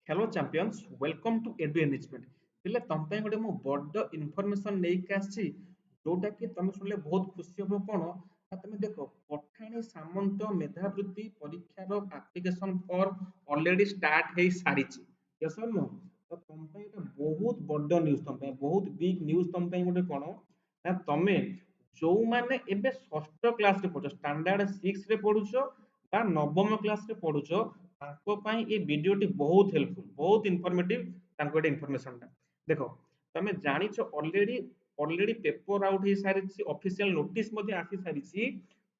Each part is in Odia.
hello champions welcome to edu enrichment पिले तुम पे गोटे मु बड़ इनफॉरमेशन लेके आसी जोटा कि तुम सुनले बहुत खुशी हो कोन ना तुम देखो पठाणी सामंत मेधावृत्ति परीक्षार एप्लिकेशन फॉर्म ऑलरेडी स्टार्ट हे सारी यस और नो तो तुम पे एटा बहुत बड़ न्यूज़ तुम पे बहुत बिग न्यूज़ तुम पे गोटे कोन ना तुम जो माने एबे षष्ठ क्लास रे पढुछ स्टैंडर्ड 6 रे पढुछ बा नवम क्लास रे पढुछ तांको पाई ए वीडियोटी बहुत हेल्पफुल बहुत इनफॉर्मेटिव तांको एटा इन्फॉर्मेशन टा देखो तमे जानिछो ऑलरेडी ऑलरेडी पेपर आउट हे सारी ऑफिशियल नोटिस मध्ये आसी सारी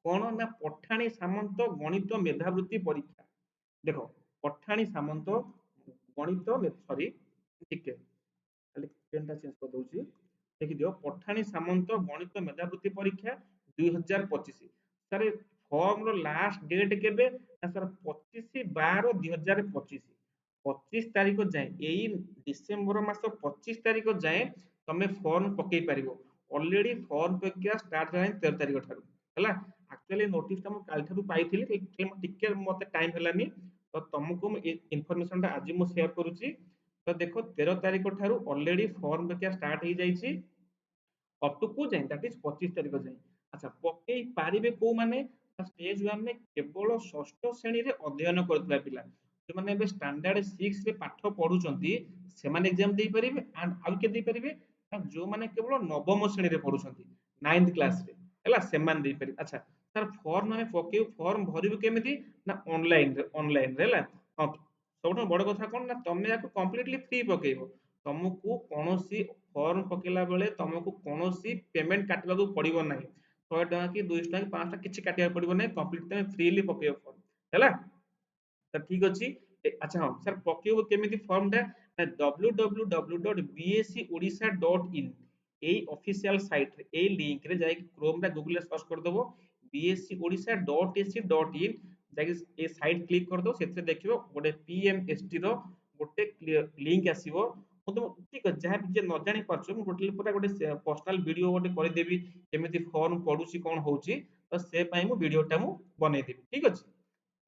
कोन ना पठाणी सामंत गणित मेधावृत्ति परीक्षा देखो पठाणी सामंत गणित सॉरी ठीक है खाली पेनटा चेंज कर दउची देखि दियो पठाणी सामंत गणित मेधावृत्ति परीक्षा 2025 सर फॉर्म रो लास्ट डेट केबे ना सर 25/12/2025 25 तारिख जाए एई डिसेंबर मास 25 तारिख जाए तमे फॉर्म पकई पारिबो ऑलरेडी फॉर्म प्रक्रिया स्टार्ट है 13 तारिख ठारू हला एक्चुअली नोटिस टा मु काल ठारू पाइथिली टिके मते टाइम हेलानी तो तुमको इनफॉरमेशन टा आज मु शेयर करूची तो देखो 13 तारिख ठारू ऑलरेडी फॉर्म प्रक्रिया स्टार्ट हो जाइए अप टू को जाए दैट इज 25 तारिख जाए अच्छा पकई पारिबे को माने स्टेज 1 में केवल षष्ठ श्रेणी रे अध्ययन करथबा पिला जो माने बे स्टैंडर्ड 6 रे पाठ पढुचंती से माने एग्जाम दे परिबे एंड आउ के दे परिबे जो माने केवल नवम श्रेणी रे पढुचंती 9th क्लास रे हला से मान दे परिबे अच्छा सर फॉर्म माने पकई फॉर्म भरिबे केमिति ना ऑनलाइन रे हला हां सबठो बड़ कथा कोन ना तमे याको कंप्लीटली फ्री पकेइबो तुमको कौनसी फॉर्म पकेला बेले तुमको कौनसी पेमेंट काटवा को पड़िबो नाही 100 टका की 200 टका की 5 टका किछि काटिया पड़िबो नाही कंप्लीट तमे फ्रीली पकेइबो फॉर्म हैला तो ठीक अछि अच्छा हां सर पकेइबो केमिति फॉर्म टा www.bscodisha.in एई ऑफिशियल साइट रे एई लिंक रे जाई क्रोम रे गूगल रे सर्च कर दबो bscodisha.ac.in जाके ए साइट क्लिक कर दो सेते देखिबो गोटे पीएमएसटी रो गोटे लिंक आसीबो ମୁଁ ତ ଠିକ ଅଛି ଯାହା ଯେ ନ ଜାଣି ପାରୁଛ ମୁଁ ଟୋଟାଲି ପୁରା ଗୋଟେ ପର୍ସନାଲ ଭିଡିଓ ଗୋଟେ କରିଦେବି କେମିତି ଫର୍ମ ପଡୁଛି କଣ ହଉଛି ତ ସେ ପାଇଁ ମୁଁ ଭିଡିଓଟା ମୁଁ ବନେଇଦେବି ଠିକ ଅଛି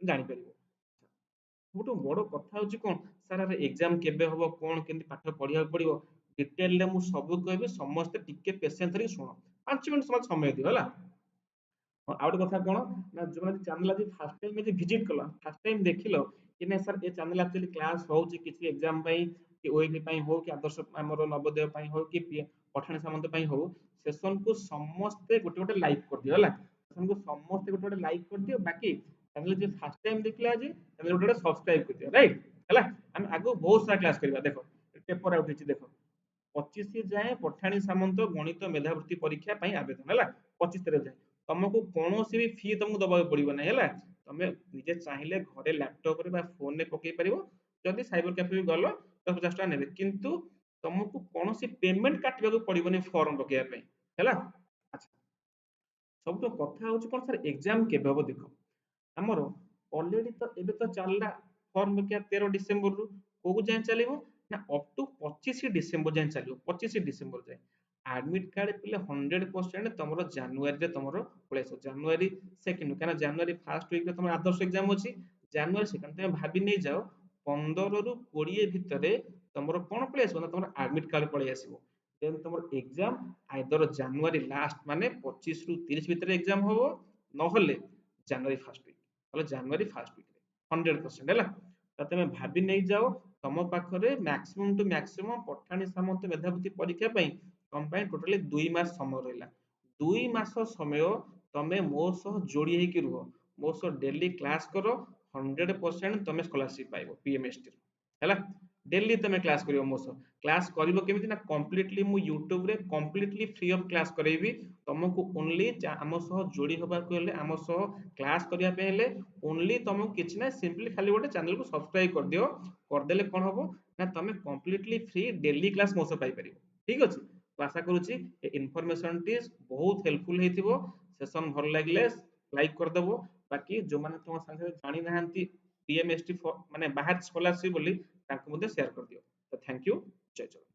ଜାଣିପାରିବ ସବୁଠୁ ବଡ କଥା ହଉଛି କଣ ସାର୍ ଆରେ ଏକ୍ଜାମ କେବେ ହବ କଣ କେମିତି ପାଠ ପଢିବାକୁ ପଡିବ ଡିଟେଲରେ ମୁଁ ସବୁ କହିବି ସମସ୍ତେ ଟିକେ ପେସେନ୍ସ ଧରି ଶୁଣ 5 ମିନିଟ ସମୟ ଦିଅ ହେଲା ହଁ, ଆଉ ଗୋଟେ କଥା କଣ ନା ଯୋଉମାନେ ଚ୍ୟାନେଲ ଆଜି ଫାଷ୍ଟ ଟାଇମ ଯଦି ଭିଜିଟ କଲ ଫାଷ୍ଟ ଟାଇମ ଦେଖିଲ କି ନାଇଁ ସାର୍ ଏ ଚ୍ୟାନେଲ ଆକ୍ଚୁଆଲି କ୍ଲାସ ହଉଛି କିଛି ଏକ୍ଜାମ ପାଇଁ କି ଓଇବି ପାଇଁ ହଉ କି ଆଦର୍ଶ ଆମର ନବୋଦୟ ପାଇଁ ହଉ କି ପଠାଣି ସାମନ୍ତ ପାଇଁ ହଉ ସେସନକୁ ସମସ୍ତେ ଗୋଟେ ଗୋଟେ ଲାଇକ୍ କରିଦିଅ ହେଲା ସେସନକୁ ସମସ୍ତେ ଗୋଟେ ଗୋଟେ ଲାଇକ୍ କରିଦିଅ ବାକି ଚ୍ୟାନେଲ ଯିଏ ଫାଷ୍ଟ ଟାଇମ ଦେଖିଲା ଆଜି ଚ୍ୟାନେଲ ଗୋଟେ ଗୋଟେ ସବସ୍କ୍ରାଇବ କରିଦିଅ ରାଇଟ ହେଲା ଆମେ ଆଗକୁ ବହୁତ ସାରା କ୍ଲାସ କରିବା ଦେଖ ପେପର ଆଉଟ ହେଇଛି ଦେଖ 25 ଯାଏ ପଠାଣି ସାମନ୍ତ ଗଣିତ ମେଧାବୃତ୍ତି ପରୀକ୍ଷା ପାଇଁ ଆବେଦନ ହେଲା 25 ତାରିଖ ଯାଏ ତମକୁ କୌଣସି ବି ଫି ତମକୁ ଦବାକୁ ପଡିବ ନାହିଁ ହେଲା ତମେ ନିଜେ ଚାହିଁଲେ ଘରେ ଲ୍ୟାପଟପ ରେ ବା ଫୋନ ରେ ପକେଇ ପାରିବ ଯଦି ସାଇबर କ୍ୟାଫେ ବି ଗଲ 10-50 ଟଙ୍କା ନେବେ କିନ୍ତୁ ତମକୁ କୌଣସି ପେମେଣ୍ଟ କାଟିବାକୁ ପଡିବନି ଫର୍ମ ପକେଇବା ପାଇଁ ହେଲା ଆଚ୍ଛା ସବୁଠୁ କଥା ହଉଛି କଣ ସାର୍ ଏକ୍ଜାମ କେବେ ହବ ଦେଖ ଆମର ଅଲରେଡି ତ ଏବେ ତ ଚାଲିଲା ଫର୍ମ ପକେଇବା 13 ଡିସେମ୍ବରରୁ କୋଉ ଯାଏଁ ଚାଲିବ ନା ଅପ ଟୁ 25 ଡିସେମ୍ବର ଯାଏଁ ଚାଲିବ 25 ଡିସେମ୍ବର ଯାଏଁ ଆଡମିଟ କାର୍ଡ ପିଲେ 100% ତମର ଜାନୁଆରୀରେ ତମର ପଳେଇ ଆସିବ ଜାନୁଆରୀ ସେକେଣ୍ଡ କାରଣ ଜାନୁଆରୀ ଫାର୍ଷ୍ଟ ୱିକରେ ତମର ଆଦର୍ଶ ଏକ୍ଜାମ ଅଛି ଜାନୁଆରୀ ସେକେଣ୍ଡ ତମେ ଭାବି ନେଇ ଯାଅ 15 ରୁ 20 ଭିତରେ ତମର କଣ ପଳେଇ ଆସିବ ନା ତମର ଆଡମିଟ କାର୍ଡ ପଳେଇ ଆସିବ ଦେନ୍ ତମର ଏକ୍ଜାମ ଆଇଦର ଜାନୁଆରୀ ଲାଷ୍ଟ ମାନେ 25 ରୁ 30 ଭିତରେ ଏକ୍ଜାମ ହବ ନହେଲେ ଜାନୁଆରୀ ଫାର୍ଷ୍ଟ ୱିକ ତାହେଲେ ଜାନୁଆରୀ ଫାର୍ଷ୍ଟ ୱିକରେ 100% ହେଲା ତ ତମେ ଭାବି ନେଇ ଯାଅ ତମ ପାଖରେ maximum two maximum Pathani Samanta ମେଧାବୃତ୍ତି ପରୀକ୍ଷା ପାଇଁ ତମ ପାଇଁ ଟୋଟାଲି 2 ମାସ ସମୟ ରହିଲା 2 ମାସ ସମୟ ତମେ ମୋ ସହ ଯୋଡି ହେଇକି ରୁହ ମୋ ସହ ଡେଲି କ୍ଲାସ କର 100% ତମେ ସ୍କଲାରशिप ପାଇବ PMST ରୁ ହେଲା ଡେଲି ତମେ କ୍ଲାସ କରିବ ମୋ ସହ କ୍ଲାସ କରିବ କେମିତି ନା କମ୍ପ୍ଲିଟଲି ମୁଁ ୟୁଟ୍ୟୁବ ରେ କମ୍ପ୍ଲିଟଲି ଫ୍ରି ଅଫ କ୍ଲାସ କରେଇବି ତମକୁ ଓନ୍ଲି ଆମ ସହ ଯୋଡି ହବାକୁ ହେଲେ ଆମ ସହ କ୍ଲାସ କରିବା ପାଇଁ ହେଲେ ଓନ୍ଲି ତମକୁ କିଛି ନା ସିମ୍ପଲି ଖାଲି ଗୋଟେ ଚ୍ୟାନେଲ କୁ ସବସ୍କ୍ରାଇବ କରିଦିଅ କରିଦେଲେ କଣ ହବ ନା ତମେ କମ୍ପ୍ଲିଟଲି ଫ୍ରି ଡେଲି କ୍ଲାସ ମୋ ସହ ପାଇପାରିବ ଠିକ ଅଛି ତ ଆଶା କରୁଛି ଏ ଇନଫରମେସନ ଟି ବହୁତ ହେଲ୍ପଫୁଲ ହେଇଥିବ ସେସନ ଭଲ ଲାଗିଲେ ଲାଇକ୍ କରିଦବ ବାକି ଯୋଉମାନେ ତମ ସାଙ୍ଗରେ ଜାଣି ନାହାନ୍ତି PMST ମାନେ ବାହାର ସ୍କଲାରशिप ବୋଲି ତାଙ୍କୁ ମଧ୍ୟ ସେୟାର କରିଦିଅ ତ ଥ୍ୟାଙ୍କ ୟୁ ଜୟ ଜଗନ୍ନାଥ